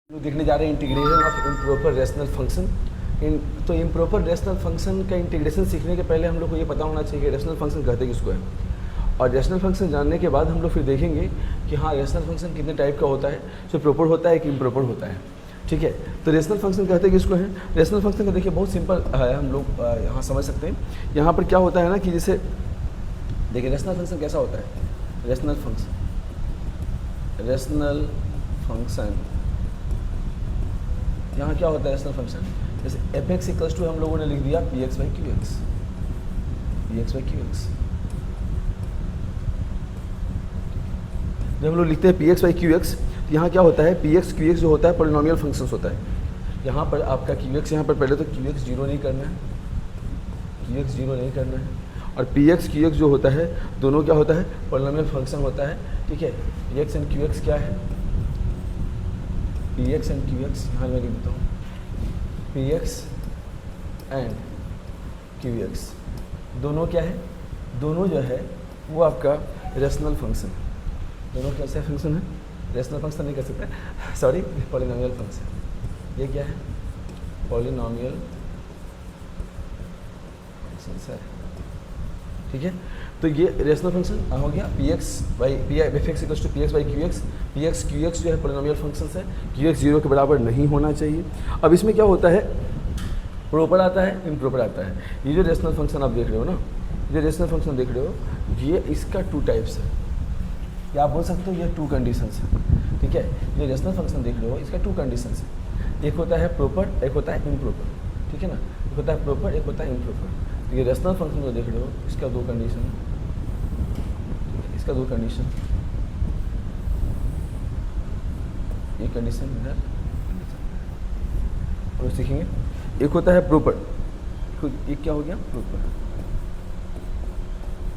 लोग देखने जा रहे हैं integration of improper rational function. तो इम्प्रॉपर रेशनल फंक्शन का इंटीग्रेशन सीखने के पहले हम लोग को ये पता होना चाहिए कि रेशनल फंक्शन कहते किसको है, और रेशनल फंक्शन जानने के बाद हम लोग फिर देखेंगे कि हाँ रेशनल फंक्शन कितने टाइप का होता है, जो प्रॉपर होता है कि इम्प्रॉपर होता है। ठीक है, तो रेशनल फंक्शन कहते किसको है। रेशनल फंक्शन का देखिए बहुत सिंपल है, हम लोग यहाँ समझ सकते हैं। यहाँ पर क्या होता है ना कि जैसे देखिए रेशनल फंक्शन कैसा होता है। रेशनल फंक्शन यहाँ क्या होता है रेशनल फंक्शन, जैसे एफ एक्स इक्वल्स टू हम लोगों ने लिख दिया P x by Q x, जब हम लोग लिखते हैं P x by Q x, तो यहाँ क्या होता है पी एक्स क्यू एक्स जो होता है पॉलिनोमियल फंक्शंस होता है। यहाँ पर आपका क्यू एक्स यहाँ पर पहले तो क्यू एक्स जीरो नहीं करना है, और पी एक्स क्यू एक्स जो होता है दोनों क्या होता है पॉलिनोमियल फंक्शन होता है। ठीक है, P x and Q x क्या है, P x and Q x यहाँ मैं लिख देता हूँ, P x and Q x दोनों क्या है, दोनों जो है वो आपका रेशनल फंक्शन, दोनों कैसे फंक्शन है, रेशनल फंक्शन नहीं कह सकते सॉरी, पॉलिनोमियल फंक्शन। ये क्या है पॉलिनोमियल फंक्शन है। ठीक है, तो ये रेशनल फंक्शन हो गया P x by P F X equals to P x by Q X. P X Q X जो है पॉलिनोमियल फंक्शन है, क्यू एक्स जीरो के बराबर नहीं होना चाहिए। अब इसमें क्या होता है प्रॉपर आता है इम्प्रॉपर आता है। ये जो रेशनल फंक्शन आप देख रहे हो ना, ये रेशनल फंक्शन देख रहे हो, ये इसका टू टाइप्स है, या आप बोल सकते हो ये टू कंडीशंस है। ठीक है, ये रेशनल फंक्शन देख रहे हो इसका टू कंडीशंस है, एक होता है प्रॉपर एक होता है इम्प्रॉपर। ठीक है ना, एक होता है प्रॉपर एक होता है इम्प्रॉपर। तो ये रेशनल फंक्शन जो देख रहे हो इसका दो कंडीशन है, इसका दो कंडीशन, ये कंडीशन इधर और सीखेंगे। एक होता है प्रॉपर, एक क्या हो गया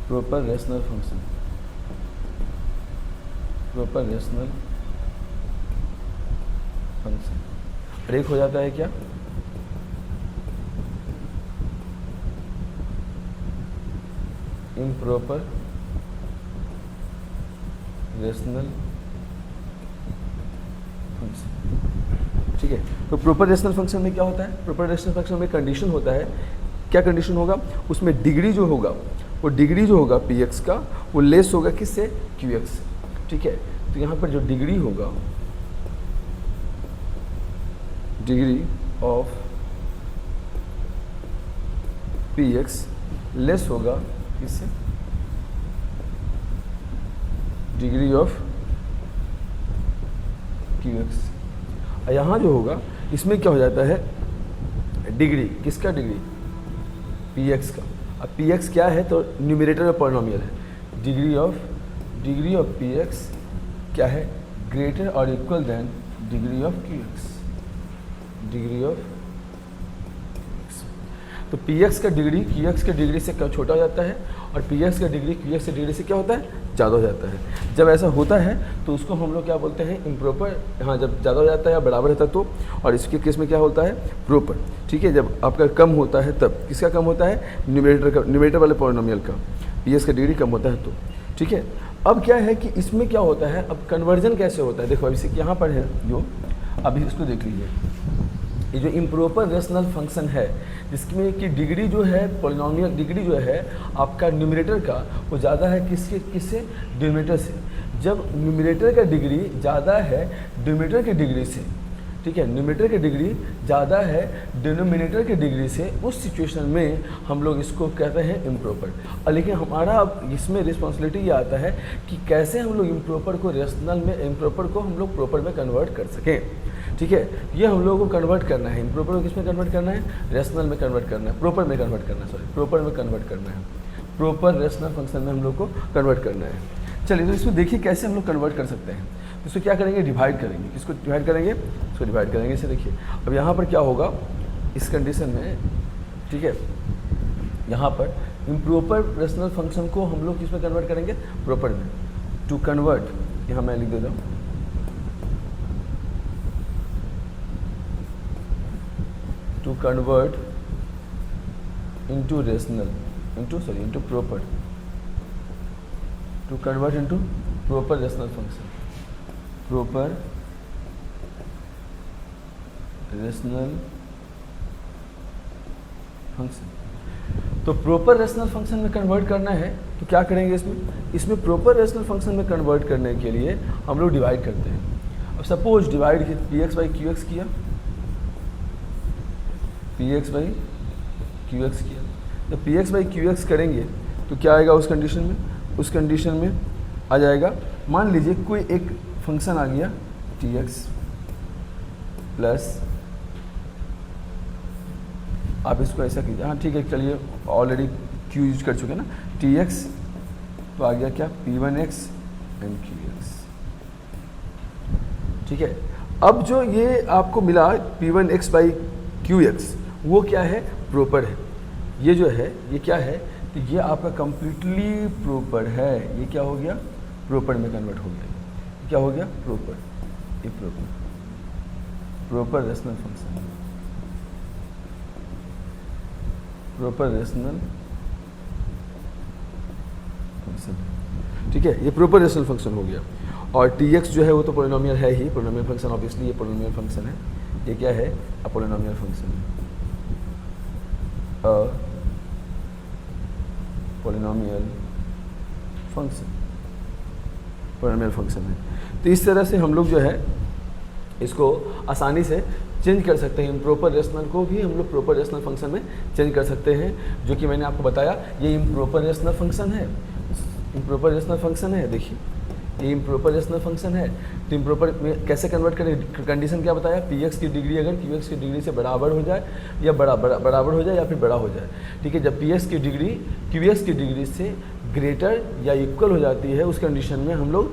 proper rational function, proper rational function. और एक हो जाता है क्या इम्प्रॉपर रेशनल फंक्शन। ठीक है, तो प्रॉपर रेशनल फंक्शन में क्या होता है, प्रॉपर रेशनल फंक्शन में कंडीशन होता है। क्या कंडीशन होगा उसमें, डिग्री जो होगा वो डिग्री जो होगा पी एक्स का वो लेस होगा किससे, क्यू एक्स। ठीक है, तो यहाँ पर जो डिग्री होगा, degree of P x less होगा किससे, डिग्री ऑफ क्यू एक्स। यहाँ जो होगा इसमें क्या हो जाता है, डिग्री किसका, डिग्री पी एक्स का। अब पी एक्स क्या है तो न्यूमरेटर में पॉलिनोमियल है, डिग्री ऑफ पी एक्स क्या है, ग्रेटर और equal than degree of Q X, degree of. तो पी एक्स का डिग्री क्यू एक्स के डिग्री से छोटा हो जाता है, और पी एक्स का डिग्री क्यू एक्स के डिग्री से क्या होता है, ज़्यादा हो जाता है। जब ऐसा होता है तो उसको हम लोग क्या बोलते हैं, इम्प्रॉपर। हाँ, जब ज़्यादा हो जाता है या बराबर रहता है तो, और इसके केस में क्या होता है, प्रॉपर। ठीक है, जब आपका कम होता है तब किसका कम होता है, न्यूमरेटर वाले पॉलिनोमियल का, पी एक्स का डिग्री कम होता है तो। ठीक है, अब क्या है कि इसमें क्या होता है, अब कन्वर्जन कैसे होता है, देखो अभी से यहाँ पर है जो, अभी इसको देख लीजिए, ये जो इम्प्रॉपर रेशनल फंक्शन है जिसमें कि डिग्री जो है पॉलिनोमियल डिग्री जो है आपका न्यूमरेटर का वो ज़्यादा है किससे, डिनोमिनेटर से। जब न्यूमरेटर का डिग्री ज़्यादा है डिनोमिनेटर की डिग्री से, ठीक है, न्यूमरेटर की डिग्री ज़्यादा है डिनोमिनेटर की डिग्री से, उस सिचुएशन में हम लोग इसको कहते हैं इम्प्रॉपर। और लेकिन हमारा अब इसमें रिस्पॉन्सिबिलिटी ये आता है कि कैसे हम लोग इम्प्रॉपर को रेशनल में, इम्प्रॉपर को हम लोग प्रॉपर में कन्वर्ट कर सकें। ठीक है, ये हम लोगों को कन्वर्ट करना है, इम्प्रॉपर को किस में कन्वर्ट करना है, रेशनल में कन्वर्ट करना है, प्रॉपर में कन्वर्ट करना है, प्रॉपर में कन्वर्ट करना है, प्रॉपर रेशनल फंक्शन में हम लोग को कन्वर्ट करना है। चलिए, तो इसमें देखिए कैसे हम लोग कन्वर्ट कर सकते हैं। तो इसको क्या करेंगे, डिवाइड करेंगे। किसको डिवाइड करेंगे, इसको डिवाइड करेंगे। इसे देखिए, अब यहाँ पर क्या होगा इस कंडीशन में, ठीक है, यहाँ पर इम्प्रॉपर रेशनल फंक्शन को हम लोग किस में कन्वर्ट करेंगे, प्रॉपर में। टू कन्वर्ट, यहाँ मैं लिख देता हूँ, to convert into rational into proper, to convert into proper rational function, proper rational function. तो प्रॉपर रेशनल फंक्शन में कन्वर्ट करना है तो क्या करेंगे इसमें प्रॉपर रेशनल फंक्शन में कन्वर्ट करने के लिए हम लोग डिवाइड करते हैं। अब suppose divide p x by Q x किया, p x by Q x किया, जब p x by Q x करेंगे तो क्या आएगा उस कंडीशन में? उस कंडीशन में आ जाएगा, मान लीजिए कोई एक फंक्शन आ गया टी एक्स प्लस, आप इसको ऐसा कीजिए, हाँ ठीक है चलिए ऑलरेडी क्यू यूज कर चुके हैं ना, टी एक्स तो आ गया क्या P one x and Q x. ठीक है, अब जो ये आपको मिला P one x by Q x वो क्या है? प्रॉपर है। ये जो है ये क्या है? तो ये आपका कंप्लीटली प्रॉपर है। ये क्या हो गया? प्रॉपर में कन्वर्ट हो गया। क्या हो गया? प्रॉपर। ये proper rational function, proper rational function. ठीक है, ये प्रॉपर रेशनल फंक्शन हो गया। और टी एक्स जो है वो तो पोलिनोमियल है ही, पोलिनोमियल फंक्शन ऑब्वियसली ये पोलिनोमियल फंक्शन है। ये क्या है? अ पोलिनोमियल फंक्शन है, पोलिनोमियल फंक्शन, पोलिनोमियल फंक्शन है। तो इस तरह से हम लोग जो है इसको आसानी से चेंज कर सकते हैं। इम्प्रॉपर रेशनल को भी हम लोग प्रॉपर रेशनल फंक्शन में चेंज कर सकते हैं, जो कि मैंने आपको बताया ये इम्प्रॉपर रेशनल फंक्शन है। इम्प्रॉपर रेशनल फंक्शन है, देखिए ये इम्प्रॉपर रेशनल फंक्शन है। तो इम्प्रॉपर में कैसे कन्वर्ट करें? कंडीशन क्या बताया? पी एक्स की डिग्री अगर क्यू एक्स की डिग्री से बराबर हो जाए या बराबर हो जाए या फिर बड़ा हो जाए। ठीक है, जब पी एक्स की डिग्री क्यू एक्स की डिग्री से ग्रेटर या इक्वल हो जाती है उस कंडीशन में हम लोग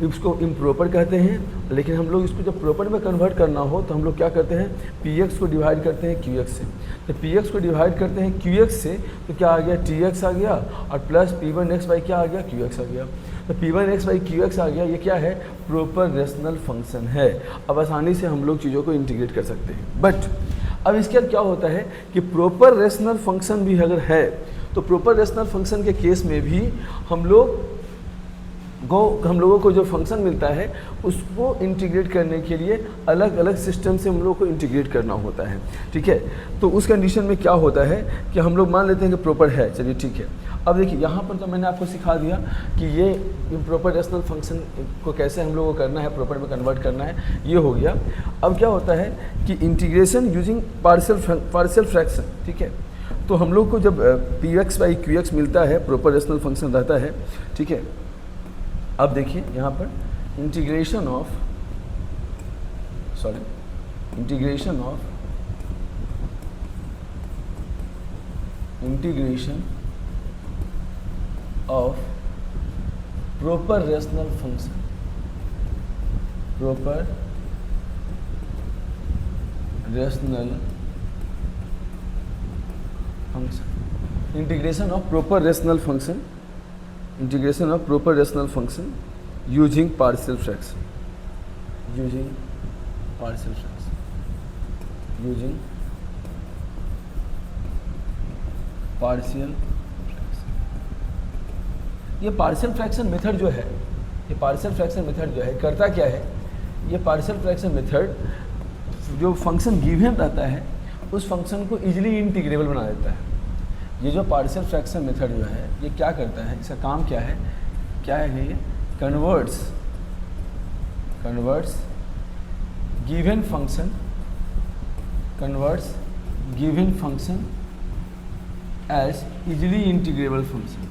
इसको इम्प्रॉपर कहते हैं। लेकिन हम लोग इसको जब प्रॉपर में कन्वर्ट करना हो तो हम लोग क्या करते हैं? पी एक्स को डिवाइड करते हैं क्यू एक्स से। तो पी एक्स को डिवाइड करते हैं क्यू एक्स से तो क्या आ गया? टी एक्स आ गया और plus p one x by क्या आ गया? क्यू एक्स आ गया। तो p one x by Q x आ गया। ये क्या है? प्रॉपर रेशनल फंक्शन है। अब आसानी से हम लोग चीज़ों को इंटीग्रेट कर सकते हैं। बट अब इसके बाद क्या होता है कि प्रॉपर रेशनल फंक्शन भी अगर है तो प्रॉपर रेशनल फंक्शन के केस में भी हम लोगों को जो फंक्शन मिलता है उसको इंटीग्रेट करने के लिए अलग अलग सिस्टम से हम लोगों को इंटीग्रेट करना होता है। ठीक है, तो उस कंडीशन में क्या होता है कि हम लोग मान लेते हैं कि प्रॉपर है, चलिए ठीक है। अब देखिए यहाँ पर तो मैंने आपको सिखा दिया कि ये इम्प्रॉपर रेशनल फंक्शन को कैसे हम लोगों को करना है, प्रॉपर में कन्वर्ट करना है, ये हो गया। अब क्या होता है कि इंटीग्रेशन यूजिंग पार्शियल फ्रैक्शन। ठीक है, तो हम लोग को जब p x by Q x मिलता है, प्रॉपर रेशनल फंक्शन रहता है। ठीक है, अब देखिए यहाँ पर integration of proper rational function, proper rational function, integration of proper rational function, integration of proper rational function using partial fraction, using partial fraction, using partial fraction. ये पार्शियल फ्रैक्शन मेथड जो है, ये पार्शियल फ्रैक्शन मेथड जो है करता क्या है? ये पार्शियल फ्रैक्शन मेथड जो फंक्शन गिवन रहता है उस फंक्शन को इजीली इंटीग्रेबल बना देता है। ये जो पार्शियल फ्रैक्शन मेथड जो है ये क्या करता है, इसका काम क्या है? ये converts given function as easily integrable function,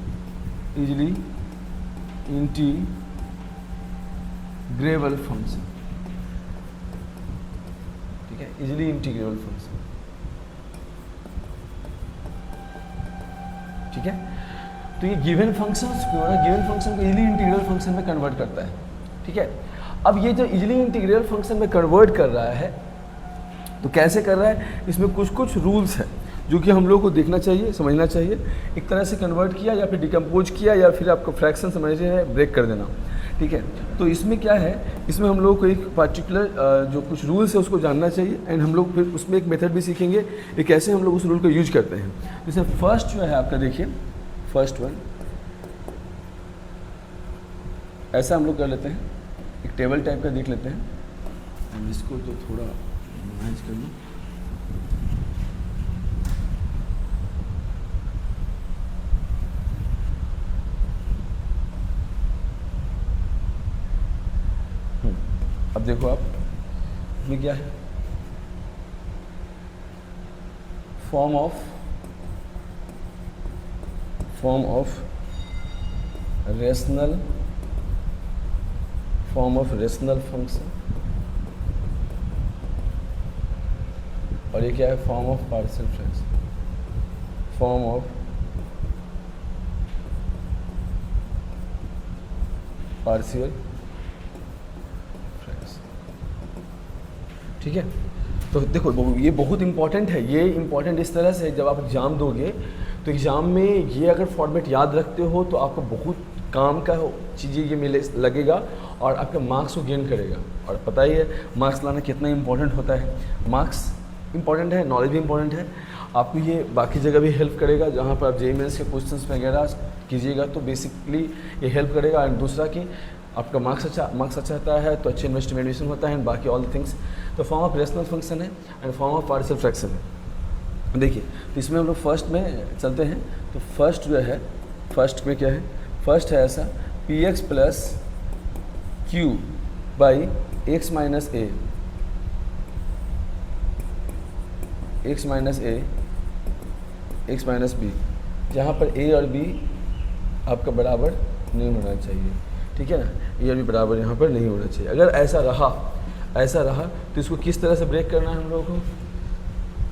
easily integrable function. ठीक है, इजीली इंटीग्रेबल फंक्शन। ठीक है, तो ये गिवन फंक्शन को इजीली इंटीग्रल फंक्शन में कन्वर्ट करता है। ठीक है, अब ये जो इजीली इंटीग्रल फंक्शन में कन्वर्ट कर रहा है तो कैसे कर रहा है? इसमें कुछ रूल्स हैं जो कि हम लोग को देखना चाहिए, समझना चाहिए। एक तरह से कन्वर्ट किया या फिर डिकम्पोज किया या फिर आपको फ्रैक्शन समझे है ब्रेक कर देना। ठीक है, तो इसमें क्या है, इसमें हम लोग को एक पार्टिकुलर जो कुछ रूल्स है उसको जानना चाहिए। एंड हम लोग फिर उसमें एक मेथड भी सीखेंगे कि कैसे हम लोग उस रूल को यूज करते हैं। जैसे फर्स्ट जो है आपका, देखिए फर्स्ट वन ऐसा हम लोग कर लेते हैं, एक टेबल टाइप का देख लेते हैं। हम इसको तो थोड़ा मैच कर लूँ। अब देखो आप इसमें क्या है, फॉर्म ऑफ रेशनल फंक्शन, और ये क्या है, form of partial fraction, form of partial fraction. ठीक है, तो देखो ये बहुत इंपॉर्टेंट है। ये इंपॉर्टेंट इस तरह से, जब आप एग्ज़ाम दोगे तो एग्ज़ाम में ये अगर फॉर्मेट याद रखते हो तो आपको बहुत काम का चीज़ें ये मिले लगेगा और आपके मार्क्स को गेन करेगा। और पता ही है मार्क्स लाना कितना इंपॉर्टेंट होता है। मार्क्स इंपॉर्टेंट है, नॉलेज भी इंपॉर्टेंट है, आपको ये बाकी जगह भी हेल्प करेगा। जहाँ पर आप जेईई मेंस के क्वेश्चंस वगैरह कीजिएगा तो बेसिकली ये हेल्प करेगा। और दूसरा कि आपका मार्क्स अच्छा आता है तो अच्छे इन्वेस्टिमेशन होता है, एंड बाकी ऑल द थिंग्स। तो फॉर्म ऑफ रेशनल फंक्शन है and form of partial fraction है। देखिए, तो इसमें हम लोग फर्स्ट में चलते हैं। तो फर्स्ट जो है, फर्स्ट में क्या है, फर्स्ट है ऐसा P x plus Q by x minus A, x minus A, x minus B, जहाँ पर ए और बी आपका बराबर नहीं होना चाहिए। ठीक है ना, ए और बी बराबर यहाँ पर नहीं होना चाहिए। अगर ऐसा रहा तो इसको किस तरह से ब्रेक करना है हम लोगों को,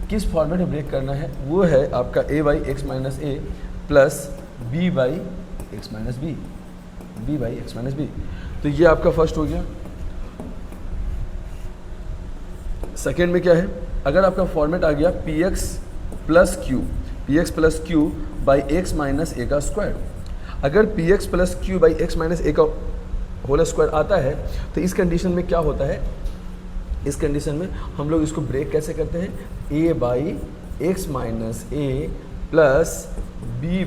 किस फॉर्मेट में ब्रेक करना है, वो है आपका a by x minus A plus b by x minus B, b by x minus B. तो ये आपका फर्स्ट हो गया। सेकेंड में क्या है, अगर आपका फॉर्मेट आ गया P x plus Q by x minus a का स्क्वायर। अगर p x plus Q by x minus a का होल स्क्वायर आता है तो इस कंडीशन में क्या होता है, इस कंडीशन में हम लोग इसको ब्रेक कैसे करते हैं, a by x minus A plus b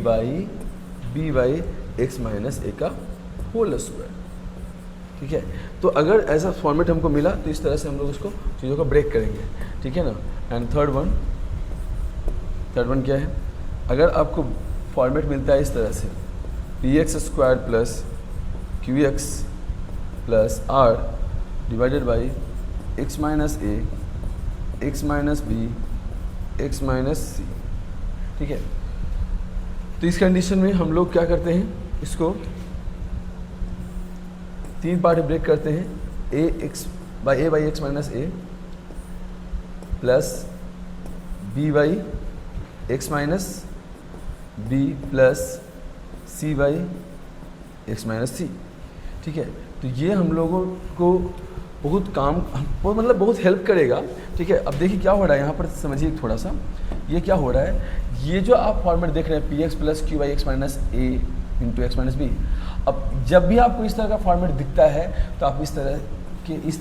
by x minus a का होल स्क्वायर। ठीक है, तो अगर ऐसा फॉर्मेट हमको मिला तो इस तरह से हम लोग उसको चीज़ों को ब्रेक करेंगे। ठीक है ना। एंड थर्ड वन क्या है, अगर आपको फॉर्मेट मिलता है इस तरह से p x square plus q x plus r divided by x minus A, x minus b, x minus c. ठीक है, तो इस कंडीशन में हम लोग क्या करते हैं, इसको तीन पार्ट ब्रेक करते हैं, a by x minus A plus B by x minus b plus c by x minus c. ठीक है, तो ये हम लोगों को बहुत हेल्प करेगा। ठीक है, अब देखिए क्या हो रहा है यहाँ पर, समझिए थोड़ा सा ये क्या हो रहा है। ये जो आप फॉर्मेट देख रहे हैं P x plus Q by x minus A into x minus B, अब जब भी आपको इस तरह का फॉर्मेट दिखता है तो आप इस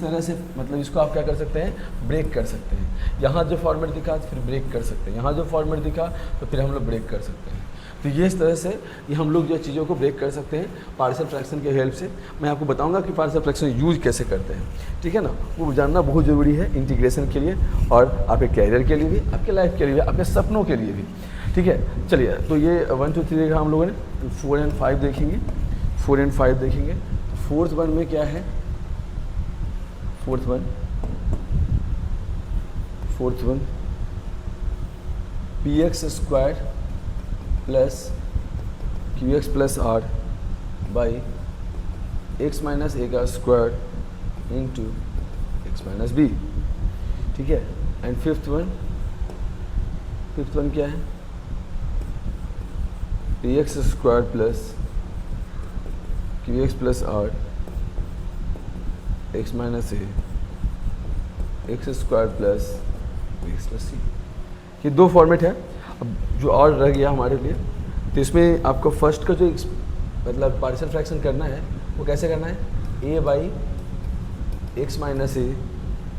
तरह से मतलब इसको आप क्या कर सकते हैं, ब्रेक कर सकते हैं। यहाँ जो फॉर्मेट दिखा तो फिर ब्रेक कर सकते हैं, यहाँ जो फॉर्मेट दिखा तो फिर हम लोग ब्रेक कर सकते हैं। तो ये इस तरह से ये हम लोग जो चीज़ों को ब्रेक कर सकते हैं पार्शियल फ्रैक्शन के हेल्प से। मैं आपको बताऊंगा कि पार्शियल फ्रैक्शन यूज कैसे करते हैं। ठीक है ना, वो जानना बहुत ज़रूरी है इंटीग्रेशन के लिए और आपके कैरियर के लिए भी, आपके लाइफ के लिए भी, आपके सपनों के लिए भी। ठीक है, चलिए तो ये 1 2 3 देखा हम लोगों ने, 4 एंड 5 देखेंगे, 4 एंड 5 देखेंगे। फोर्थ वन में क्या है, fourth one p x square plus q x plus r by x minus a का square into x minus b. ठीक है, एंड फिफ्थ वन क्या है, P x square plus q x plus r x minus ए x square plus x plus c. ये दो format है। अब जो और रह गया हमारे लिए, तो इसमें आपको फर्स्ट का जो मतलब पार्शियल फ्रैक्शन करना है वो कैसे करना है, a by x minus A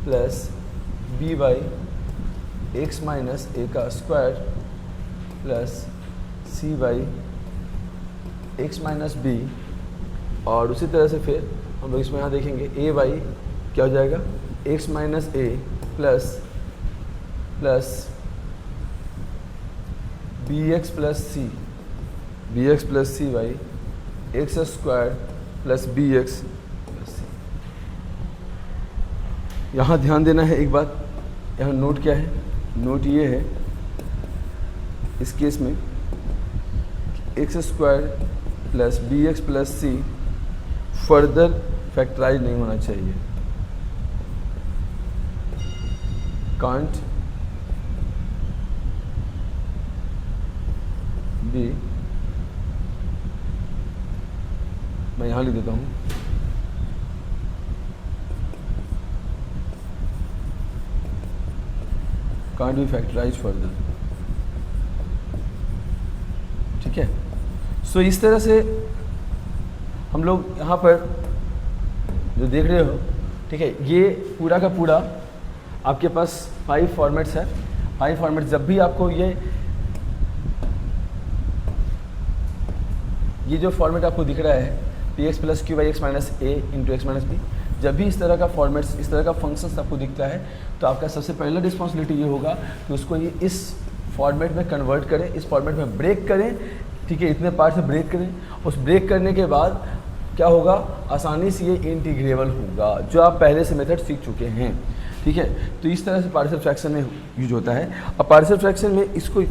plus B by x minus a का square plus c by x minus b. और उसी तरह से फिर हम लोग इसमें यहाँ देखेंगे ए बाई क्या हो जाएगा, x minus A plus b x plus c by x square plus b x plus c. यहाँ ध्यान देना है एक बात, यहाँ नोट क्या है, नोट ये है इस केस में x square plus b x plus c further factorise नहीं होना चाहिए, कांट बी, मैं यहाँ लिख देता हूँ, कांट बी फैक्टराइज फर्दर। ठीक है, सो इस तरह से हम लोग यहाँ पर जो देख रहे हो, ठीक है, ये पूरा का पूरा आपके पास 5 फॉर्मेट्स है। 5 फॉर्मेट, जब भी आपको ये जो फॉर्मेट आपको दिख रहा है P x plus Q by x minus A into x minus B, जब भी इस तरह का फॉर्मेट्स, इस तरह का फंक्शंस आपको दिखता है तो आपका सबसे पहला रिस्पॉन्सिबिलिटी ये होगा कि उसको ये इस फॉर्मेट में कन्वर्ट करें, इस फॉर्मेट में ब्रेक करें। ठीक है, इतने पार्ट से ब्रेक करें। उस ब्रेक करने के बाद क्या होगा, आसानी से ये इंटीग्रेबल होगा, जो आप पहले से मेथड सीख चुके हैं। ठीक है, तो इस तरह से पार्शियल फ्रैक्शन में यूज होता है। अब पार्शियल फ्रैक्शन में इसको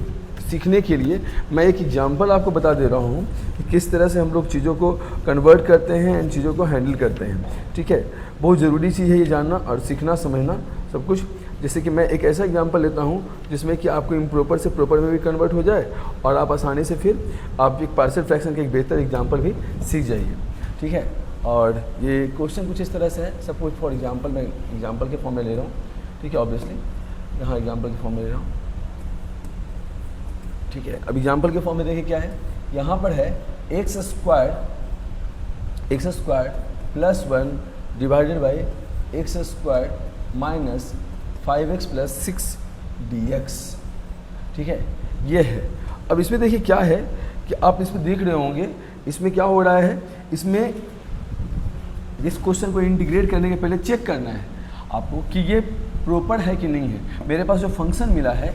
सीखने के लिए मैं एक एग्जांपल आपको बता दे रहा हूँ कि किस तरह से हम लोग चीज़ों को कन्वर्ट करते हैं, इन चीज़ों को हैंडल करते हैं। ठीक है, बहुत ज़रूरी चीज़ है ये जानना और सीखना, समझना सब कुछ। जैसे कि मैं एक ऐसा एग्जांपल लेता हूँ जिसमें कि आपको इम्प्रॉपर से प्रॉपर में भी कन्वर्ट हो जाए और आप आसानी से फिर आप एक पार्शियल फ्रैक्शन का एक बेहतर एग्जांपल भी सीख जाइए। ठीक है, और ये क्वेश्चन कुछ इस तरह से है, सब कुछ फॉर एग्जांपल मैं एग्जांपल के फॉर्म में ले रहा हूँ। ठीक है, ऑब्वियसली यहाँ एग्जांपल के फॉर्म में ले रहा हूँ। ठीक है, अब एग्जांपल के फॉर्म में देखिए क्या है, यहाँ पर है x square plus 1 divided by x square minus 5x plus 6 dx। ठीक है, ये है। अब इसमें देखिए क्या है कि आप इसमें देख रहे होंगे, इसमें क्या हो रहा है, इसमें इस क्वेश्चन को इंटीग्रेट करने के पहले चेक करना है आपको कि ये प्रॉपर है कि नहीं है। मेरे पास जो फंक्शन मिला है,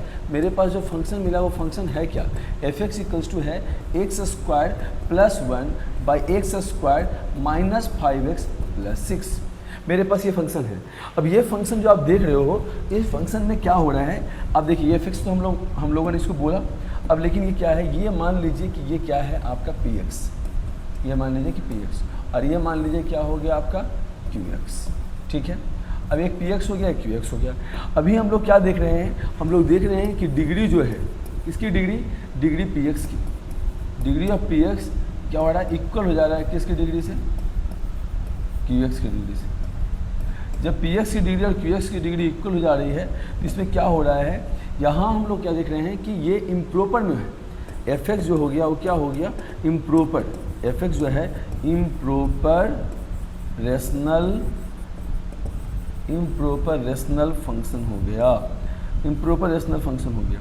वो फंक्शन है क्या, एफ एक्स इक्वल्स टू है x square plus 1 by x square minus 5x plus 6। मेरे पास ये फंक्शन है। अब ये फंक्शन जो आप देख रहे हो, इस फंक्शन में क्या हो रहा है, अब देखिए ये फिक्स तो हम लोगों ने इसको बोला। अब लेकिन ये क्या है, ये मान लीजिए कि ये क्या है आपका px, ये मान लीजिए कि px, और ये मान लीजिए क्या हो गया आपका qx। ठीक है, अब एक px हो गया, एक qx हो गया। अभी हम लोग क्या देख रहे हैं, हम लोग देख रहे हैं कि डिग्री जो है, इसकी डिग्री px की, डिग्री ऑफ px क्या हो रहा है, इक्वल हो जा रहा है किसकी डिग्री से, qx की डिग्री से। जब px की डिग्री और qx की डिग्री इक्वल हो जा रही है तो इसमें क्या हो रहा है, यहाँ हम लोग क्या देख रहे हैं कि ये इम्प्रॉपर में है। fx जो हो गया वो क्या हो गया, इम्प्रॉपर। fx जो है इम्प्रॉपर रेशनल फंक्शन हो गया, इम्प्रॉपर रेशनल फंक्शन हो गया,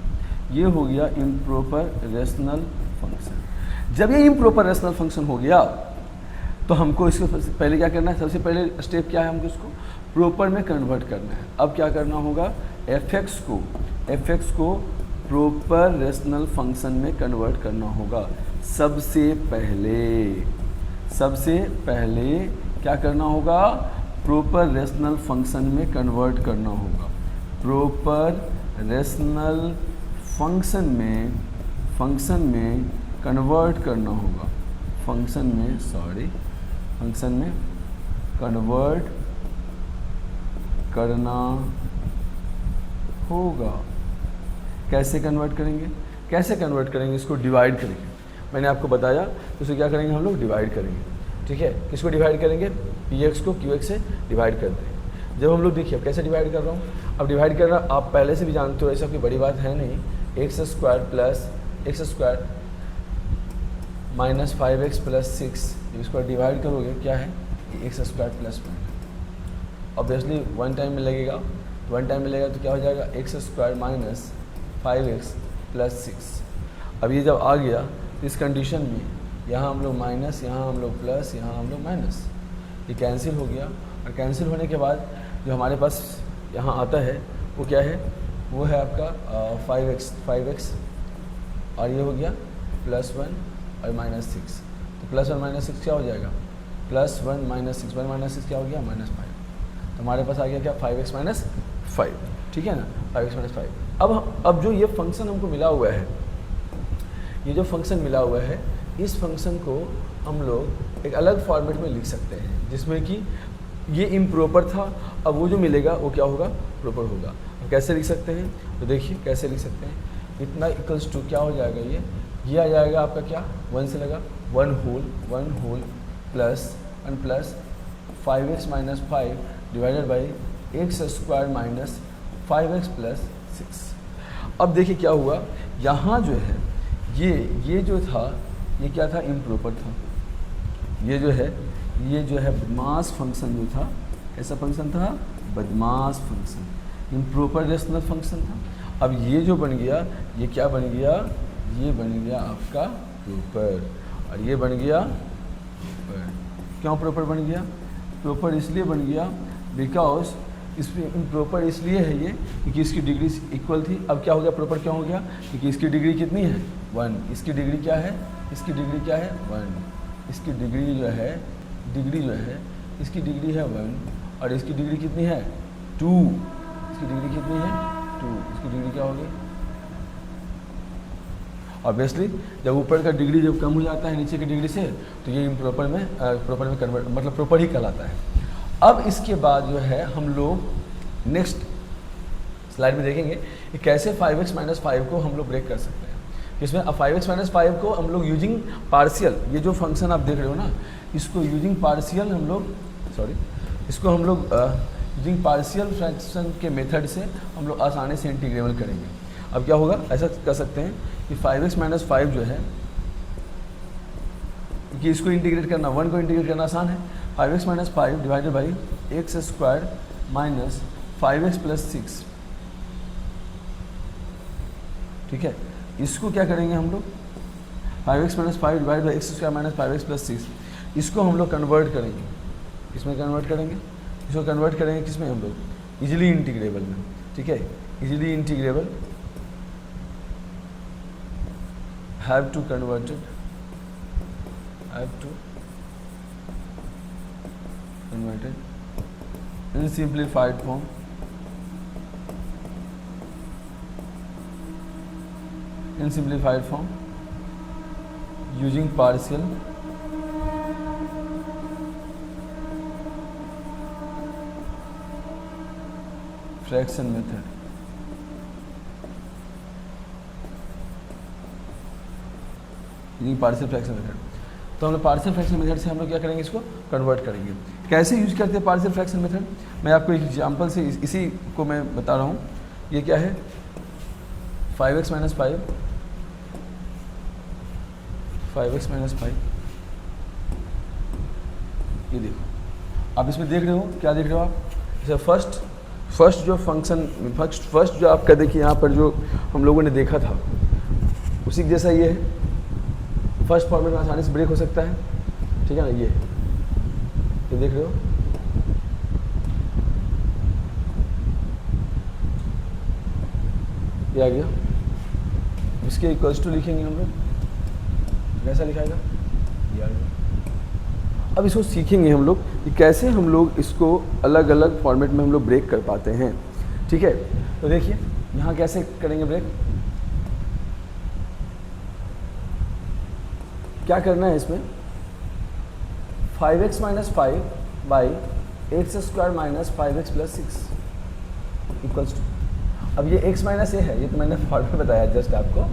ये हो गया इम्प्रॉपर रेशनल फंक्शन। जब ये इम्प्रॉपर रेशनल फंक्शन हो गया तो हमको इसको पहले क्या करना है, सबसे पहले स्टेप क्या है, हमको इसको प्रॉपर में कन्वर्ट करना है। अब क्या करना होगा, fx को प्रॉपर रेशनल फंक्शन में कन्वर्ट करना होगा। सबसे पहले क्या करना होगा, प्रॉपर रेशनल फंक्शन में कन्वर्ट करना होगा। प्रॉपर रेशनल फंक्शन में कन्वर्ट करना होगा, फंक्शन में कन्वर्ट करना होगा। कैसे कन्वर्ट करेंगे, इसको डिवाइड करेंगे। मैंने आपको बताया तो इसे क्या करेंगे, हम लोग डिवाइड करेंगे। ठीक है, किसको डिवाइड करेंगे, px को qx से डिवाइड कर देंगे। जब हम लोग देखिए अब कैसे डिवाइड कर रहा हूँ, अब डिवाइड करना आप पहले से भी जानते हो, ऐसा कोई बड़ी बात है नहीं। X square plus x square minus 5x plus 6, इसको डिवाइड करोगे क्या है, x square plus 1। Obviously one time में लगेगा तो क्या हो जाएगा, x square minus 5x plus 6। अब ये जब आ गया तो इस कंडीशन में यहाँ हम लोग माइनस, यहाँ हम लोग प्लस, यहाँ हम लोग माइनस, ये कैंसिल हो गया। और कैंसिल होने के बाद जो हमारे पास यहाँ आता है वो क्या है, वो है आपका 5x और ये हो गया +1 और -6। तो +1 -6 क्या हो जाएगा, +1 -6 1 -6 क्या हो गया, -5। तो हमारे पास आ गया क्या, 5x - 5, ठीक है ना, 5x - 5। अब जो ये फंक्शन हमको मिला हुआ है, ये जो फंक्शन मिला हुआ है, इस फंक्शन को हम लोग एक अलग फॉर्मेट में लिख सकते हैं, जिसमें कि ये इम्प्रॉपर था, अब वो जो मिलेगा वो क्या होगा, प्रॉपर होगा। अब कैसे लिख सकते हैं, तो देखिए कैसे लिख सकते हैं, इतना इक्वल्स टू क्या हो जाएगा, ये आ जाएगा आपका क्या, 1 से लगा 1 whole plus 1 plus 5x - 5 divided by x² minus 5x + 6। अब देखिए क्या हुआ, यहाँ जो है ये जो था, ये क्या था, इम्प्रॉपर था। ये जो है बदमाश फंक्शन जो था, कैसा फंक्शन था, बदमाश फंक्शन, इम्प्रॉपर रेशनल फंक्शन था। अब ये जो बन गया, ये क्या बन गया, ये बन गया आपका प्रॉपर, और ये बन गया प्रॉपर। क्यों प्रॉपर बन गया, प्रॉपर इसलिए बन गया बिकॉज इसमें इम्प्रॉपर इसलिए है ये क्योंकि इसकी डिग्री इक्वल थी। अब क्या हो गया, प्रॉपर क्यों हो गया, क्योंकि इसकी डिग्री कितनी है, 1, इसकी डिग्री क्या है, इसकी डिग्री क्या है, 1, इसकी डिग्री जो है इसकी डिग्री है 1 और इसकी डिग्री कितनी है, 2, इसकी डिग्री कितनी है, 2, इसकी डिग्री क्या होगी। ऑब्वियसली जब ऊपर का डिग्री जब कम हो जाता है नीचे की डिग्री से, तो ये इम्प्रॉपर में कन्वर्ट, मतलब प्रॉपर ही कहलाता है। अब इसके बाद जो है हम लोग नेक्स्ट स्लाइड में देखेंगे कि कैसे 5x - 5 को हम लोग ब्रेक कर सकते हैं। इसमें अब 5x - 5 को हम लोग यूजिंग पार्शियल, ये जो फंक्शन आप देख रहे हो ना, इसको यूजिंग पार्शियल हम लोग यूजिंग पार्शियल फ्रैक्शन के मेथड से हम लोग आसानी से इंटीग्रेबल करेंगे। अब क्या होगा, ऐसा कर सकते हैं कि 5x - 5 जो है, कि इसको इंटीग्रेट करना, 1 को इंटीग्रेट करना आसान है। 5x - 5 divided by x² minus 5x + 6, ठीक है। इसको क्या करेंगे हम लोग, 5x - 5 divide by x² minus 5x + 6, इसको हम लोग कन्वर्ट करेंगे, इसमें कन्वर्ट करेंगे, इसको कन्वर्ट करेंगे किसमें, हम लोग इजीली इंटीग्रेबल में, ठीक है। Easily integrable have to converted in simplified form using partial fraction method। Partial fraction method, तो हम लोग पार्शियल फ्रैक्शन मेथड से हम लोग क्या करेंगे, इसको कन्वर्ट करेंगे। कैसे यूज करते हैं पार्शियल फ्रैक्शन मेथड, मैं आपको एक एग्जांपल से इसी को मैं बता रहा हूँ। ये क्या है, 5x - 5 ये देखो, आप इसमें देख रहे हो, क्या देख रहे हो आप, जैसे फर्स्ट जो फंक्शन फर्स्ट जो आपका देखिए यहाँ पर जो हम लोगों ने देखा था उसी जैसा ये है। फर्स्ट फॉर्मेट में आसानी से ब्रेक हो सकता है, ठीक है ना। ये देख रहे हो, ये आ गया, इसके इक्वल्स टू लिखेंगे हम लोग, कैसा लिखाएगा, ये आ गया। अब इसको सीखेंगे हम लोग कि कैसे हम लोग इसको अलग अलग फॉर्मेट में हम लोग ब्रेक कर पाते हैं, ठीक है। तो देखिए यहाँ कैसे करेंगे ब्रेक, क्या करना है इसमें, 5x - 5 by x² minus 5x + 6 equals to, अब ये x - a है, ये तो मैंने फॉर्मूला बताया जस्ट आपको,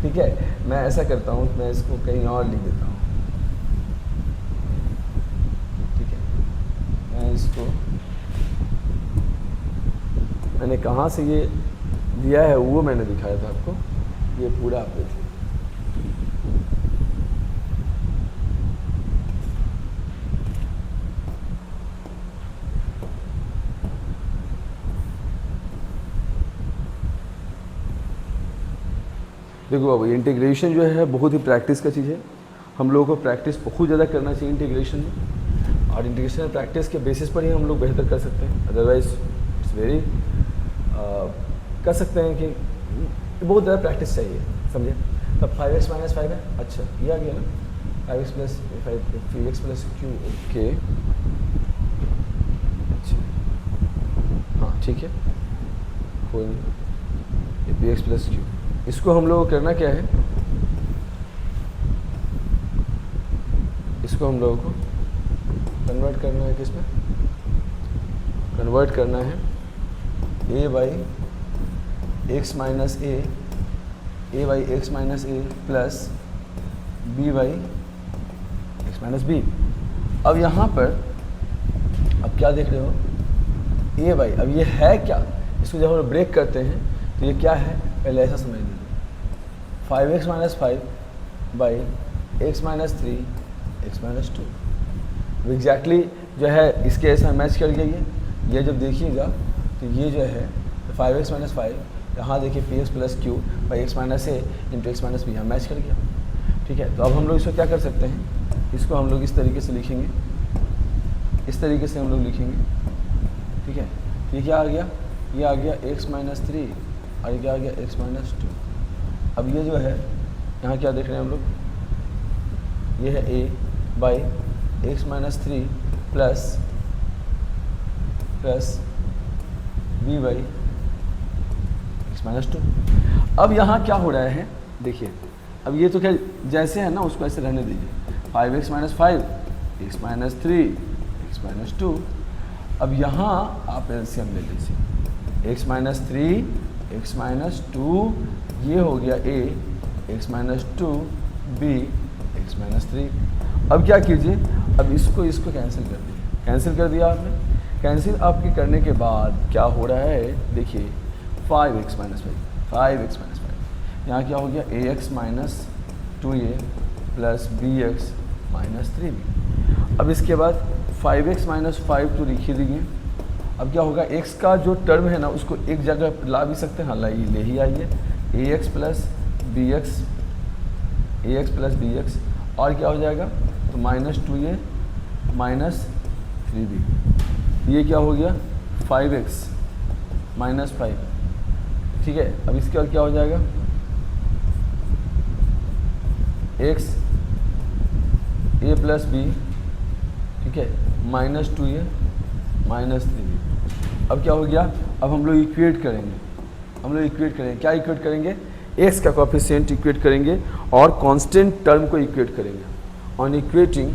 ठीक है। मैं ऐसा करता हूँ, मैं इसको कहीं और लिख देता हूँ, ठीक है। मैं इसको, मैंने कहाँ से ये लिया है वो मैंने दिखाया था आपको, ये पूरा आप देखिए। देखो अब इंटीग्रेशन जो है बहुत ही प्रैक्टिस का चीज़ है, हम लोगों को प्रैक्टिस बहुत ज़्यादा करना चाहिए इंटीग्रेशन में, और इंटीग्रेशन प्रैक्टिस के बेसिस पर ही हम लोग बेहतर कर सकते हैं। अदरवाइज इट्स वेरी कर सकते हैं कि बहुत ज़्यादा प्रैक्टिस चाहिए, समझे। तब 5x माइनस 5 है, अच्छा ये आ गया ना, 5x plus 5x plus Q, okay अच्छा हाँ ठीक है, कोई नहीं, पी एक्स प्लस क्यू। इसको हम लोग को करना क्या है, इसको हम लोगों को कन्वर्ट करना है, किसमें कन्वर्ट करना है, a by x minus A by x minus A plus B by x minus B. अब यहाँ पर अब क्या देख रहे हो, a बाई, अब ये है क्या, इसको जब हम ब्रेक करते हैं तो ये क्या है, पहले ऐसा समझ लीजिए, 5x minus 5 by x minus 3 x minus 2। Exactly जो है इसके ऐसा मैच कर गया ये जब देखिएगा तो ये जो है 5x माइनस 5, यहाँ देखिए P x plus Q by x minus A into x minus B, यहाँ मैच कर गया। ठीक है, तो अब हम लोग इसको क्या कर सकते हैं, इसको हम लोग इस तरीके से लिखेंगे, इस तरीके से हम लोग लिखेंगे। ठीक है, तो ये क्या आ गया, ये आ गया एक्स माइनस 3 और ये क्या आ गया एक्स माइनस 2। अब ये जो है यहाँ क्या देख रहे हैं हम लोग, ये है a by x minus 3 plus B by x minus 2। अब यहाँ क्या हो रहा है देखिए, अब ये तो क्या जैसे है ना उसको ऐसे रहने दीजिए, 5x minus 5 x minus 3 x minus 2। अब यहाँ आप एलसीएम ले लीजिए, एक्स माइनस 3 एक्स माइनस 2, ये हो गया a x minus 2 b x minus 3। अब क्या कीजिए, अब इसको कैंसिल कर दिया, कैंसिल कर दिया आपने। कैंसिल आपके करने के बाद क्या हो रहा है देखिए, 5x माइनस 5 यहाँ क्या हो गया ax minus 2a plus bx minus 3b। अब इसके बाद 5x माइनस 5 तो लिख ही दीजिए। अब क्या होगा, x का जो टर्म है ना उसको एक जगह ला भी सकते हैं, हाँ ले ही आइए, ax प्लस bx और क्या हो जाएगा, तो माइनस 2a माइनस 3b। ये क्या हो गया 5x माइनस 5। ठीक है, अब इसके बाद क्या हो जाएगा, x a प्लस b, ठीक है, माइनस 2a माइनस 3b। अब क्या हो गया, अब हम लोग इक्वेट करेंगे, क्या इक्वेट करेंगे, x का कोएफिशिएंट इक्वेट करेंगे और कांस्टेंट टर्म को इक्वेट करेंगे। On equating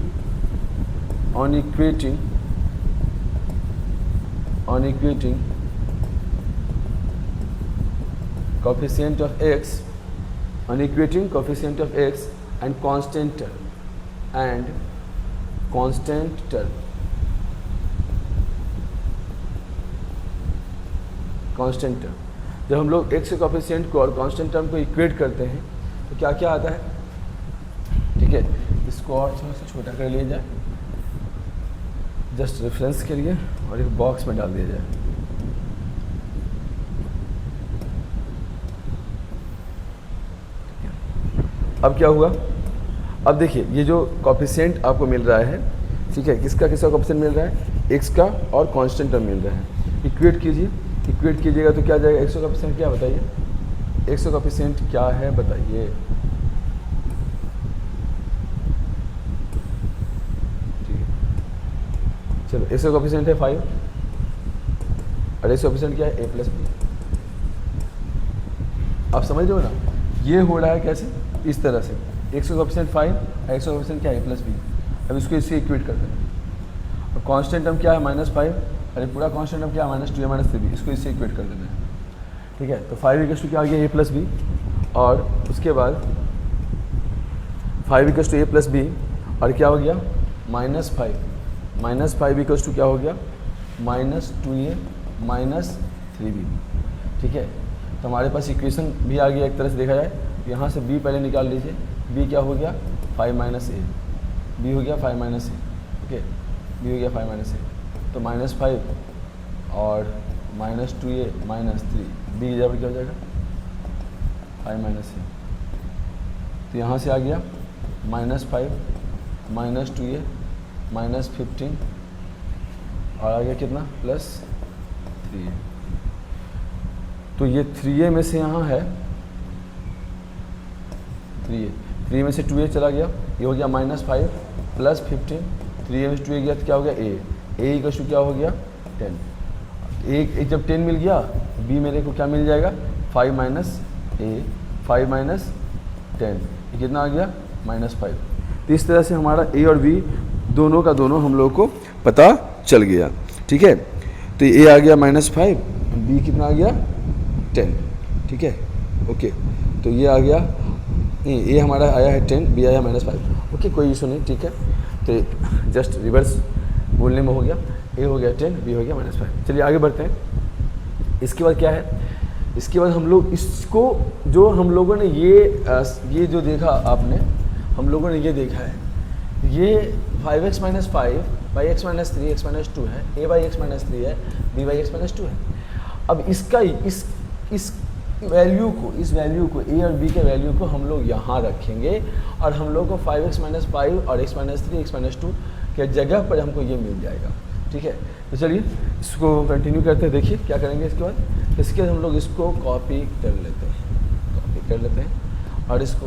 coefficient of x, on equating coefficient of x and constant term जब हम लोग x के कोएफिशिएंट को और कांस्टेंट टर्म को इक्वेट करते हैं तो क्या क्या आता है। ठीक है, इसको और थोड़ा सा छोटा कर लिया जाए जस्ट रेफरेंस के लिए और एक बॉक्स में डाल दिया जाए। अब क्या हुआ, अब देखिए ये जो कोएफिशिएंट आपको मिल रहा है, ठीक है, किसका कोएफिशिएंट मिल रहा है, x का और कांस्टेंट टर्म मिल रहा है। इक्वेट कीजिएगा तो क्या जाएगा, x का कोएफिशिएंट क्या बताइए, x का कोएफिशिएंट क्या है बताइए। चलो x का कोएफिशिएंट है 5 और x का कोएफिशिएंट क्या है a प्लस बी। आप समझ रहे हो ना, ये हो रहा है कैसे, इस तरह से x का कोएफिशिएंट 5 और x का कोएफिशिएंट क्या है a प्लस बी। अब इसको इससे इक्वेट कर देना। और कांस्टेंट टर्म क्या है माइनस 5 और ये पूरा कांस्टेंट टर्म क्या है माइनस 2a माइनस 3b, इसको इससे इक्वेट कर देना है। ठीक है, तो 5 इक्वल्स टू क्या आ गया a प्लस बी और उसके बाद 5 equals to a plus B और क्या हो गया माइनस 5 इक्वल्स टू क्या हो गया माइनस 2a माइनस 3b। ठीक है, तो हमारे पास इक्वेशन भी आ गया एक तरह से देखा जाए। यहाँ से b पहले निकाल लीजिए, b क्या हो गया 5 माइनस a, b हो गया 5 माइनस a, ओके, b हो गया 5 माइनस a, तो माइनस 5 और माइनस 2a माइनस 3, b की जगह क्या हो जाएगा 5 माइनस a, तो यहाँ से आ गया माइनस 5 माइनस 2a माइनस 15 और आ गया कितना प्लस 3a। तो ये 3a में से यहाँ है 3 में से 2a चला गया, ये हो गया -5 प्लस 15, 3a में से 2a गया तो क्या हो गया a इक्वल टू क्या हो गया 10। एक जब 10 मिल गया, b मेरे को क्या मिल जाएगा 5 माइनस a, 5 माइनस 10, ये कितना आ गया -5। तो इस तरह से हमारा a और b दोनों का दोनों हम लोग को पता चल गया। ठीक है, तो a आ गया -5, b कितना आ गया 10। ठीक है, ओके, तो ये आ गया, ए हमारा आया है 10, बी आया -5। ओके, कोई इशू नहीं। ठीक है, तो जस्ट रिवर्स बोलने में हो गया, ए हो गया 10, बी हो गया -5। चलिए आगे बढ़ते हैं। इसके बाद क्या है, इसके बाद हम लोग इसको, जो हम लोगों ने ये जो देखा आपने, हम लोगों ने ये देखा है, ये 5x - 5 बाई x - 3 x - 2 है, a बाई x - 3 है, b बाई x - 2 है। अब इसका इस वैल्यू को, इस वैल्यू को, a और b के वैल्यू को हम लोग यहाँ रखेंगे और हम लोग को 5x - 5 और x - 3 x - 2 के जगह पर हमको ये मिल जाएगा। ठीक है, तो चलिए इसको कंटिन्यू करते हैं। देखिए क्या करेंगे इसके बाद, इसके बाद हम लोग इसको कॉपी कर लेते हैं और इसको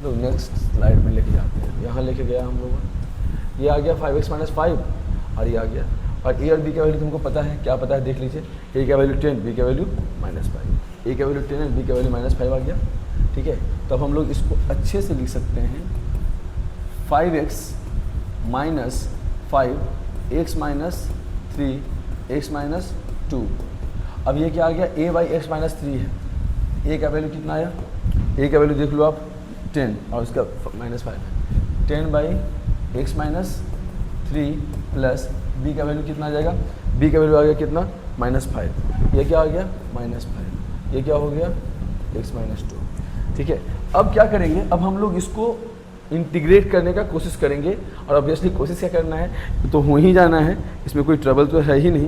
लोग नेक्स्ट स्लाइड में लेके जाते हैं। यहाँ लेके गया हम लोगों ने, ये आ गया 5x - 5 और ये आ गया, और a और b का वैल्यू तुमको पता है, क्या पता है देख लीजिए, a का वैल्यू 10, b का वैल्यू -5, a का वैल्यू 10 है, b का वैल्यू -5 आ गया। ठीक है, तो अब हम लोग इसको अच्छे से लिख सकते हैं 5x - 5 x - 3 x - 2। अब ये क्या आ गया, a बाई x - 3 है, a का वैल्यू कितना आया, a का वैल्यू देख लो आप 10 और उसका -5 है, 10 बाई x - 3 प्लस b का वैल्यू कितना आ जाएगा, b का वैल्यू आ गया कितना -5, ये क्या आ गया -5, ये क्या हो गया x - 2। ठीक है, अब क्या करेंगे, अब हम लोग इसको इंटीग्रेट करने का कोशिश करेंगे, और ऑब्वियसली कोशिश क्या करना है, तो हो ही जाना है, इसमें कोई ट्रबल तो है ही नहीं।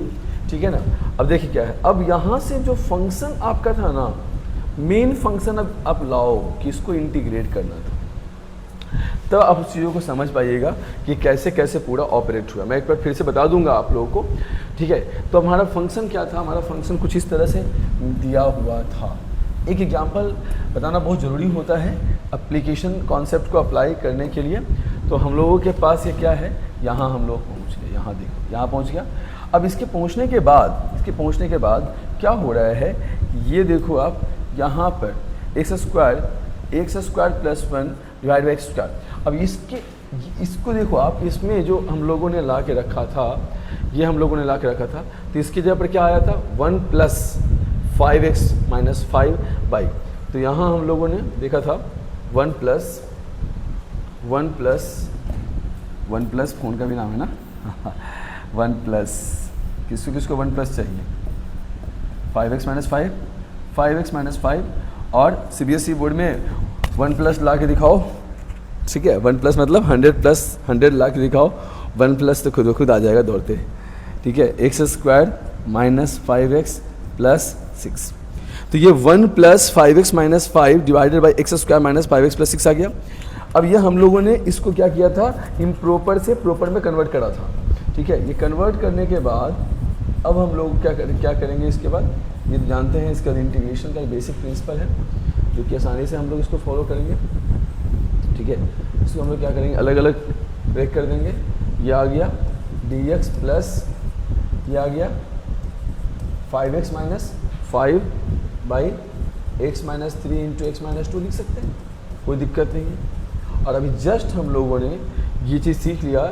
ठीक है ना। अब देखिए क्या है, अब यहाँ से जो फंक्शन आपका था ना, मेन फंक्शन अब आप लाओ कि इसको इंटीग्रेट करना था, तब आप उस चीज़ों को समझ पाइएगा कि कैसे कैसे पूरा ऑपरेट हुआ। मैं एक बार फिर से बता दूंगा आप लोगों को। ठीक है, तो हमारा फंक्शन क्या था, हमारा फंक्शन कुछ इस तरह से दिया हुआ था। एक एग्जांपल बताना बहुत ज़रूरी होता है एप्लीकेशन कॉन्सेप्ट को अप्लाई करने के लिए। तो हम लोगों के पास ये क्या है, यहाँ हम लोग पहुँच गए, यहाँ देखो यहाँ पहुँच गया। अब इसके पहुँचने के बाद क्या हो रहा है, ये देखो आप यहाँ पर x square plus 1 divide by x square. अब इसको देखो आप, इसमें जो हम लोगों ने ला के रखा था, ये हम लोगों ने ला के रखा था, तो इसकी जगह पर क्या आया था 1 प्लस 5x माइनस 5 बाई, तो यहाँ हम लोगों ने देखा था 1 प्लस फ़ोन का भी नाम है ना 1 प्लस किसको 1 प्लस चाहिए 5x माइनस 5 और CBSE बोर्ड में 1 प्लस ला के दिखाओ। ठीक है, 1 प्लस मतलब 100 प्लस 100 ला के दिखाओ, 1 प्लस तो खुद आ जाएगा दौड़ते। ठीक है, x square minus 5x plus 6, तो ये 1 plus 5x minus 5 divided by x square minus 5x plus 6 आ गया। अब ये हम लोगों ने इसको क्या किया था, इम्प्रॉपर से प्रॉपर में कन्वर्ट करा था। ठीक है, ये कन्वर्ट करने के बाद अब हम लोग क्या करेंगे इसके बाद, ये जानते हैं इसका इंटीग्रेशन का बेसिक प्रिंसिपल है, जो कि आसानी से हम लोग इसको फॉलो करेंगे। ठीक है, इसको हम लोग क्या करेंगे, अलग अलग ब्रेक कर देंगे। ये आ गया dx प्लस ये आ गया 5x minus 5 by x minus 3 into x minus 2 लिख सकते हैं, कोई दिक्कत नहीं है। और अभी जस्ट हम लोगों ने ये चीज़ सीख लिया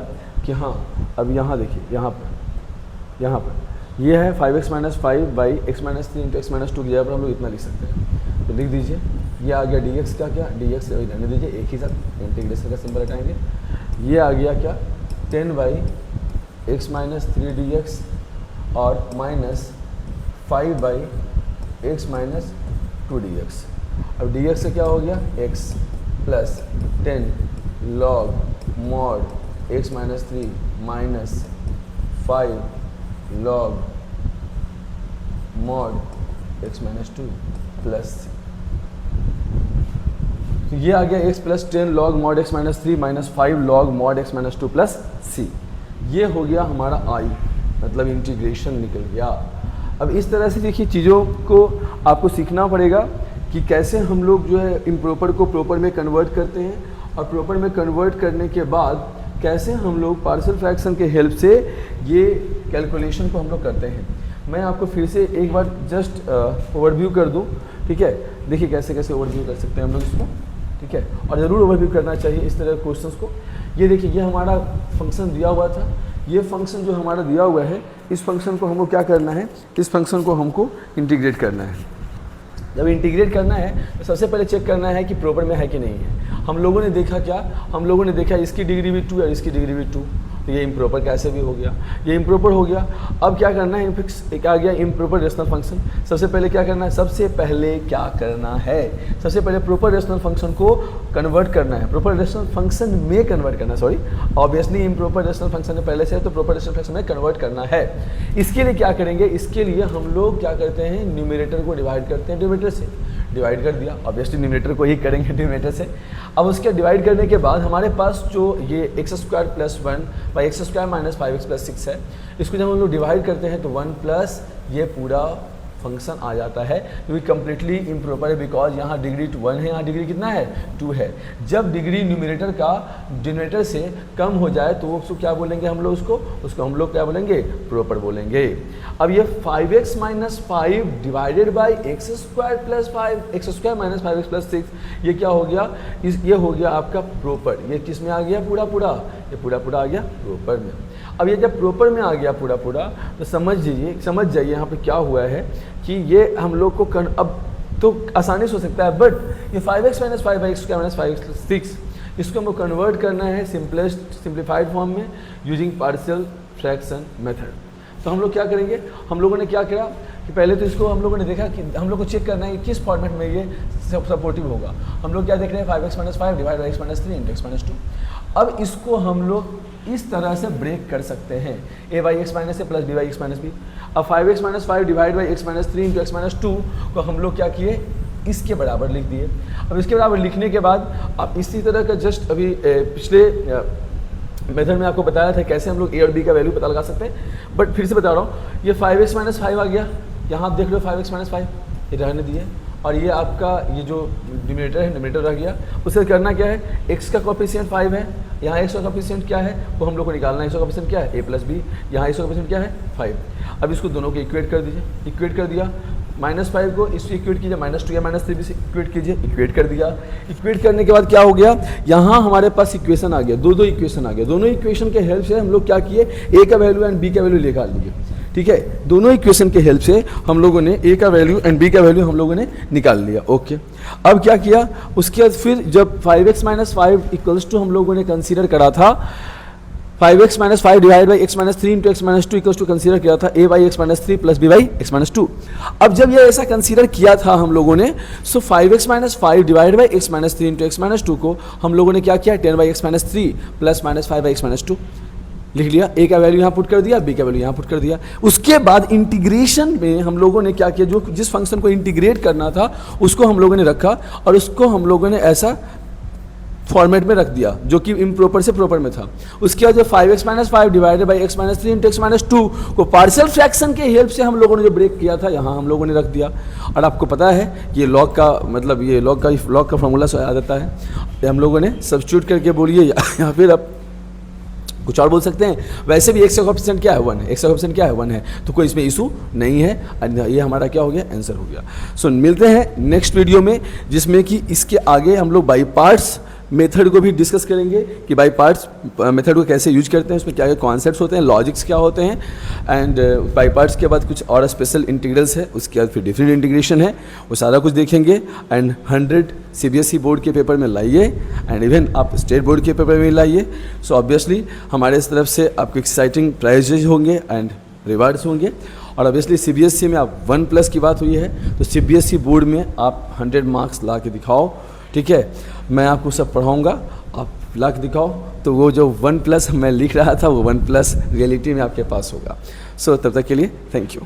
कि हाँ, अब यहाँ देखिए, यहाँ पर ये है 5x minus 5 by x minus 3 into x minus 2 की जगह पर हम लोग इतना लिख सकते हैं। तो लिख दीजिए, ये आ गया dx का क्या, dx रहने दीजिए, एक ही साथ इंटीग्रेशन का सिंबल हटाएंगे। ये आ गया क्या 10 बाई एक्स माइनस 3 dx और minus 5 by x minus 2 dx। अब dx से क्या हो गया x plus 10 log mod x minus 3 minus 5 log mod x minus 2 plus, तो ये आ गया x plus 10 log mod x minus 3 minus 5 log mod x minus 2 plus c। ये हो गया हमारा i, मतलब इंटीग्रेशन निकल गया। अब इस तरह से देखिए चीज़ों को आपको सीखना पड़ेगा कि कैसे हम लोग जो है इम्प्रॉपर को प्रॉपर में कन्वर्ट करते हैं, और प्रॉपर में कन्वर्ट करने के बाद कैसे हम लोग पार्शियल फ्रैक्शन के हेल्प से ये कैलकुलेशन को हम लोग करते हैं। मैं आपको फिर से एक बार जस्ट ओवरव्यू कर दूं, ठीक है। देखिए कैसे कैसे ओवरव्यू कर सकते हैं हम लोग इसको, ठीक है, और ज़रूर ओवरव्यू करना चाहिए इस तरह के क्वेश्चंस को। ये देखिए ये हमारा फंक्शन दिया हुआ था, ये फंक्शन जो हमारा दिया हुआ है, इस फंक्शन को हमको क्या करना है, इस फंक्शन को हमको इंटीग्रेट करना है। जब इंटीग्रेट करना है तो सबसे पहले चेक करना है कि प्रॉपर में है कि नहीं है। हम लोगों ने देखा क्या, हम लोगों ने देखा इसकी डिग्री भी 2 और इसकी डिग्री भी 2, तो ये इम्प्रॉपर कैसे भी हो गया, ये इम्प्रॉपर हो गया। अब क्या करना है, फिक्स एक आ गया इम्प्रॉपर रेशनल फंक्शन। सबसे पहले क्या करना है, सबसे पहले क्या करना है, सबसे पहले प्रॉपर रेशनल फंक्शन को कन्वर्ट करना है, प्रॉपर रेशनल फंक्शन में कन्वर्ट करना, sorry obviously improper rational function में पहले से है तो प्रॉपर रेशनल फंक्शन में कन्वर्ट करना है। इसके लिए क्या करेंगे, इसके लिए हम लोग क्या करते हैं, न्यूमरेटर को डिवाइड करते हैं डिनोमिनेटर से। डिवाइड कर दिया, ऑब्वियसली न्यूमरेटर को ही करेंगे डिनोमिनेटर से। अब उसके डिवाइड करने के बाद हमारे पास जो ये x² + 1 / x² - 5x + 6 है, इसको जब हम लोग डिवाइड करते हैं तो 1 प्लस ये पूरा फंक्शन आ जाता है, जो कि कम्प्लीटली इम्प्रॉपर है बिकॉज यहाँ डिग्री 1 है, यहाँ डिग्री कितना है 2 है। जब डिग्री न्यूमरेटर का डिनोमिनेटर से कम हो जाए तो उसको क्या बोलेंगे हम लोग, उसको हम लोग क्या बोलेंगे, प्रॉपर बोलेंगे। अब ये 5x - 5 divided by x² + 5 x² - 5x + 6 ये क्या हो गया, ये हो गया आपका प्रॉपर। ये किस में आ गया, पूरा ये पूरा आ गया प्रॉपर में। अब ये जब प्रॉपर में आ गया पूरा तो समझ जाइए यहाँ पे क्या हुआ है कि ये हम लोग को अब तो आसानी से हो सकता है, बट ये 5x - 5 / x² - 5x + 6 इसको हमको कन्वर्ट करना है सिंप्लीफाइड फॉर्म में यूजिंग पार्शियल फ्रैक्शन मेथड। तो हम लोग क्या करेंगे, हम लोगों ने क्या किया कि पहले तो इसको हम लोगों ने देखा कि हम लोग को चेक करना है कि किस फॉर्मेट में ये सपोर्टिव होगा। हम लोग क्या देख रहे हैं, 5x - 5 divide by x - 3 × x - 2। अब इसको हम लोग इस तरह से ब्रेक कर सकते हैं, a/x - a plus b/x - b। अब 5x - 5 divide by x - 3 × x - 2 को हम लोग क्या किए, इसके बराबर लिख दिए। अब इसके बराबर लिखने के बाद आप इसी तरह का जस्ट अभी पिछले मेथड में आपको बताया था कैसे हम लोग a और b का वैल्यू पता लगा सकते हैं, बट फिर से बता रहा हूँ, ये 5x - 5 आ गया, यहाँ आप देख लो 5x - 5 ये रहने दिए, और ये आपका ये जो न्यूमरेटर रह गया। उसे करना क्या है, x का कोएफिशिएंट 5 है, यहाँ x का कोएफिशिएंट क्या है वो हम लोग को निकालना है। x का कोएफिशिएंट क्या है, a + b, यहाँ x का कोएफिशिएंट क्या है 5। अब इसको दोनों को इक्वेट कर दीजिए, इक्वेट कर दिया, -5 को इससे इक्वेट कीजिए, -2 या -3 से इक्वेट कीजिए, इक्वेट कर दिया। इक्वेट करने के बाद क्या हो गया, यहाँ हमारे पास इक्वेशन आ गया, दो इक्वेशन आ गया। दोनों इक्वेशन के हेल्प से हम लोग क्या किए, a का वैल्यू एंड b का वैल्यू निकाल लिए, ठीक है। दोनों इक्वेशन के हेल्प से हम लोगों ने a का वैल्यू एंड b का वैल्यू हम लोगों ने निकाल लिया, ओके। अब क्या किया, उसके बाद फिर जब 5x - 5 = हम लोगों ने कंसीडर करा था 5x - 5 divide by x - 3 × x - 2 equals to consider किया था a/x - 3 प्लस b/x - 2। अब जब ये ऐसा कंसीडर किया था हम लोगों ने, सो 5x - 5 divide by x - 3 × x - 2 को हम लोगों ने क्या किया, 10/x - 3 प्लस -5/x - 2 लिख लिया। a का वैल्यू यहाँ पुट कर दिया, b का वैल्यू यहाँ पुट कर दिया। उसके बाद इंटीग्रेशन में हम लोगों ने क्या किया, जो जिस फंक्शन को इंटीग्रेट करना था उसको हम लोगों ने रखा, और उसको हम लोगों ने ऐसा फॉर्मेट में रख दिया जो कि इम्प्रॉपर से प्रॉपर में था। उसके बाद जो 5x - 5 divided by x - 3 × x - 2 को पार्शियल फ्रैक्शन के हेल्प से हम लोगों ने जो ब्रेक किया था यहाँ हम लोगों ने रख दिया। और आपको पता है ये लॉग का मतलब ये लॉग का फॉर्मूला से आ जाता है, हम लोगों ने सब्स्टिट्यूट करके बोलिए या फिर आप कुछ और बोल सकते हैं। वैसे भी x का कोएफिशिएंट क्या है 1 है, x का कोएफिशिएंट क्या है 1 है, तो कोई इसमें इशू नहीं है। ये हमारा क्या हो गया, आंसर हो गया। सो मिलते हैं नेक्स्ट वीडियो में, जिसमें कि इसके आगे हम लोग बाई पार्ट्स मेथड को भी डिस्कस करेंगे कि बाई पार्ट्स मेथड को कैसे यूज करते हैं, उसमें क्या क्या कॉन्सेप्ट्स होते हैं, लॉजिक्स क्या होते हैं, एंड बाई पार्ट्स के बाद कुछ और स्पेशल इंटीग्रल्स है, उसके बाद फिर डिफरेंट इंटीग्रेशन है, वो सारा कुछ देखेंगे। एंड 100 CBSE बोर्ड के पेपर में लाइए एंड इवन आप स्टेट बोर्ड के पेपर में लाइए। सो ऑब्वियसली हमारे तरफ से आपको एक्साइटिंग प्राइजेज होंगे एंड रिवार्ड्स होंगे। और ऑब्वियसली CBSE में आप 1+ की बात हुई है, तो CBSE बोर्ड में आप 100 मार्क्स ला के दिखाओ, ठीक है। मैं आपको सब पढ़ाऊँगा, आप ला के दिखाओ, तो वो जो 1+ मैं लिख रहा था वो 1+ रियलिटी में आपके पास होगा। सो तब तक के लिए थैंक यू।